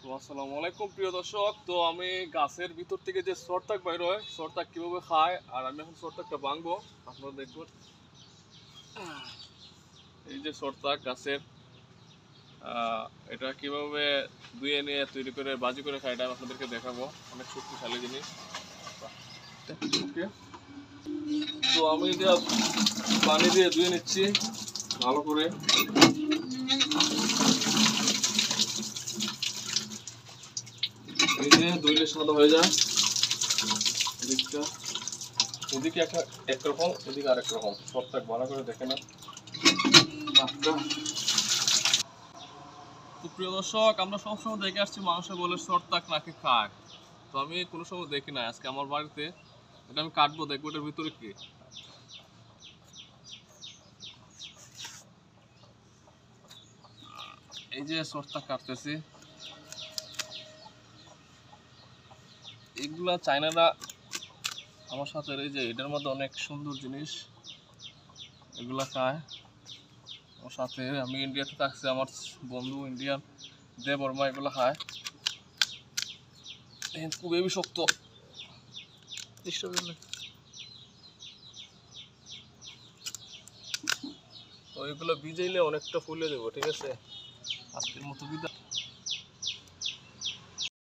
তো আসসালামু আলাইকুম প্রিয় দর্শক। তো আমি গাছের ভিতর থেকে যে সরতাক বাইর হয়, সরতাক কিভাবে খায় আর আমি এখন সরতাকটা ভাঙবো, আপনারা দেখুন। এই যে সরতাক গাছের, এটা কিভাবে ধুয়ে নিয়ে তৈরি করে ভাজি করে খায়, এটা আমি আপনাদেরকে দেখাবো। অনেক শক্তিশালী জিনিস। ওকে, তো আমি এটা পানি দিয়ে ধুয়ে নিচ্ছি ভালো করে। এই যে ধুইলে সাদা হয়ে যায়। এদিকটা এদিকে একরকম, এদিকে আরেক রকম। সরতাক ভালো করে দেখে না। তো প্রিয় দর্শক, আমরা সবসময় দেখে আসছি মানুষে বলে সরতাক নাকি খায়, তো আমি কোনো সময় দেখি না। আজকে আমার বাড়িতে এটা আমি কাটবো, দেখবো এটার ভিতরে কি। এই যে সরতাক কাটতেছি, এগুলা চাইনারা আমার সাথে, এই যে এটার মধ্যে অনেক সুন্দর জিনিস, এগুলা খায় আমার সাথে। আমি ইন্ডিয়াতে থাকছি, আমার বন্ধু ইন্ডিয়ান দেববর্মা এগুলো খায়। খুব হেবি শক্ত। তো এগুলো ভিজাইলে অনেকটা ফুলে দেবো, ঠিক আছে। আজকের মতো বিদায়।